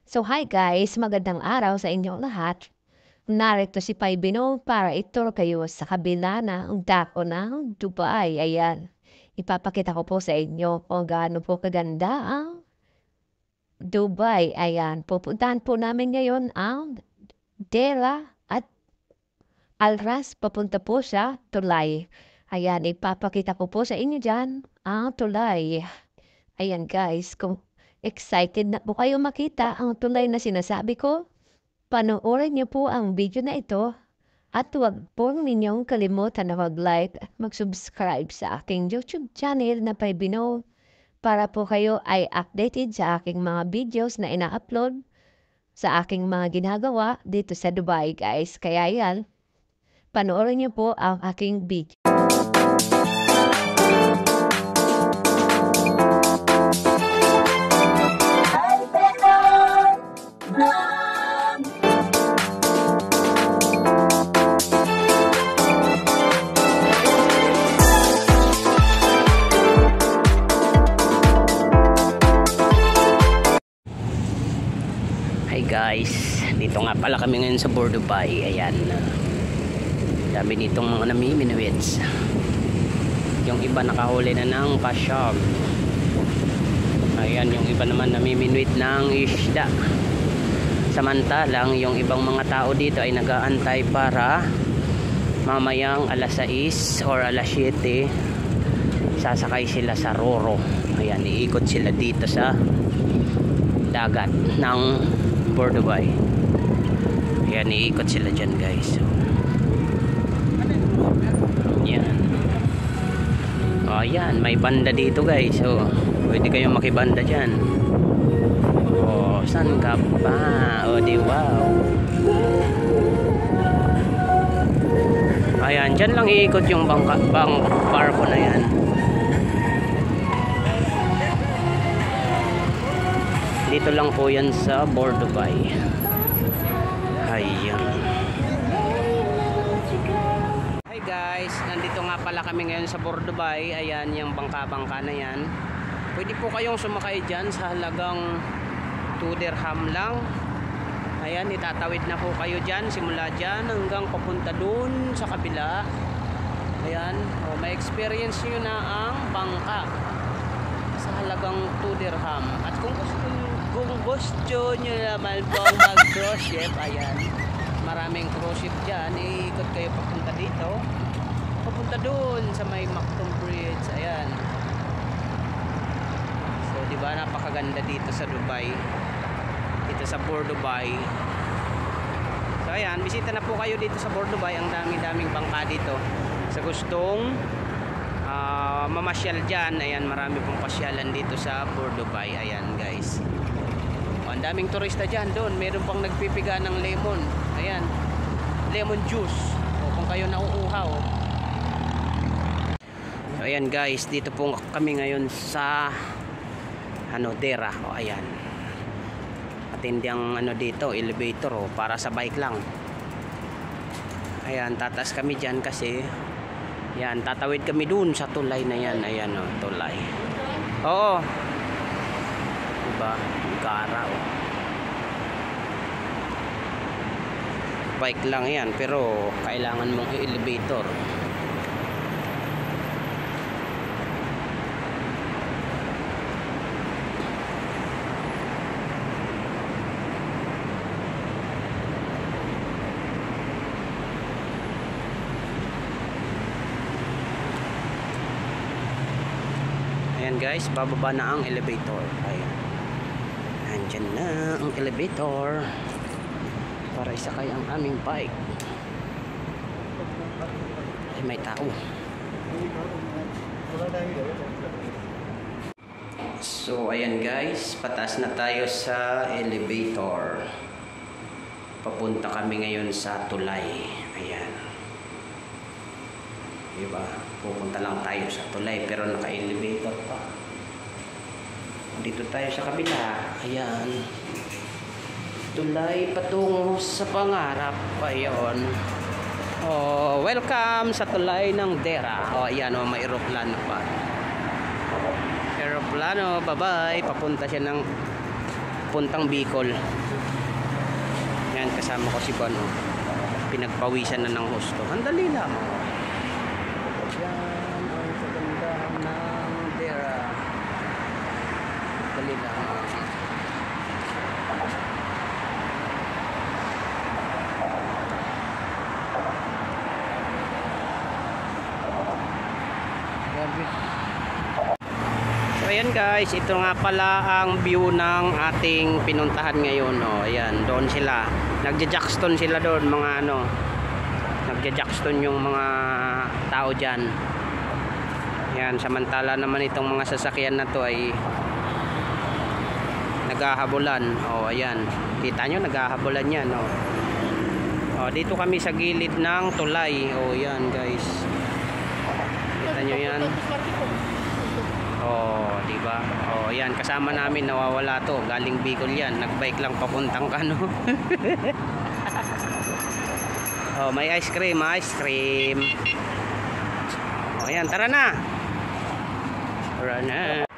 So hi guys, magandang araw sa inyong lahat. Narito si Pai Binong para ituro kayo sa kabila ng dako ng Dubai. Ayan, ipapakita ko po sa inyo kung gaano po kaganda ang Dubai. Ayan, pupuntahan po namin ngayon ang Dera at Al Ras. Papunta po sa Tulay. Ayan, ipapakita ko po sa inyo dyan ang Tulay. Ayan guys, kung excited na po kayo makita ang tulay na sinasabi ko, panoorin niyo po ang video na ito at huwag po ninyong kalimutan na mag-like at mag-subscribe sa aking YouTube channel na Paibino para po kayo ay updated sa aking mga videos na ina-upload sa aking mga ginagawa dito sa Dubai guys. Kaya yan, panoorin niyo po ang aking video. Hi guys, dito nga pala kami ngayon sa Dubai. Ayan, dami nitong mga namiminuits. Yung iba nakahuli na ng pasyam. Ayan, yung iba naman namiminuit ng isda. Samantalang yung ibang mga tao dito ay nag-aantay para mamayang alas 6 or alas 7 sasakay sila sa Roro. Ayan, iikot sila dito sa dagat ng Dubai. Ayan, iikot sila dyan guys. So, yan. O yan, may banda dito guys. So, pwede kayong makibanda dyan. O, saan ka pa? O, di wow. Ayan, dyan lang iikot yung barko na yan. Dito lang po yan sa Dubai. Ayan. Hi guys, nandito nga pala kami ngayon sa Dubai. Ayan, yung bangka-bangka na yan. Pwede po kayong sumakay dyan sa halagang 2 dirham lang. Ayan, itatawid na po kayo dyan. Simula dyan hanggang papunta dun sa kabila. Ayan, may experience nyo na ang bangka sa halagang 2 dirham. At kung gusto nyo naman pong mag-cruise ship, ayan, maraming cruise ship dyan. Iikot kayo papunta dito, papunta dun sa may Maktoum Bridge. Ayan, so diba napakaganda dito sa Dubai, dito sa Dubai. So ayan, bisita na po kayo dito sa Dubai. Ang daming bangka dito sa gustong mamasyal dyan. Ayan, marami pong pasyalan dito sa Dubai. Ayan guys, ang daming turista dyan. Doon meron pang nagpipiga ng lemon. Ayan, lemon juice, o kung kayo nauuhaw. So ayan guys, dito po kami ngayon sa Dera. O ayan, matindi ang dito, elevator para sa bike lang. Ayan, tataas kami dyan kasi yan, tatawid kami dun sa tulay na yan. Ayan tulay. Oo, diba, gara bike lang yan, pero kailangan mong elevator. Ayan guys, bababa na ang elevator. Ayan, andyan na ang elevator para isakay ang aming bike. Ay, may tao. So ayan guys, pataas na tayo sa elevator. Papunta kami ngayon sa tulay. Ayan, diba, pupunta lang tayo sa tulay pero naka-elevator pa. Dito tayo sa kabila. Ayan, tulay patungo sa pangarap. Ayun. Oh, welcome sa tulay ng Dera. Oh, ayan, may aeroplano pa. Aeroplano, bye-bye. Papunta siya ng puntang Bicol. Yan, kasama ko si Bon. Pinagpawisan na ng husto. Ang dali lang. Yan ang kagandahan ng Dera. Dali lang. So ayan guys, ito nga pala ang view ng ating pinuntahan ngayon. Oh, ayan, doon sila. Nagja-jackstone sila doon, mga ano. Nagja-jackstone yung mga tao diyan. Yan, samantala naman itong mga sasakyan na to ay naghahabulan. Oh, ayan. Kita nyo, naghahabulan yan, oh. Oh, dito kami sa gilid ng tulay. Oh, yan, guys. Kita nyo yan. Oh, di ba? Oh, yan, kasama namin nawawala to. Galing Bicol yan. Nagbike lang papuntang Kano. Oh, may ice cream, ice cream. Oh, yan, tara na. Tara na.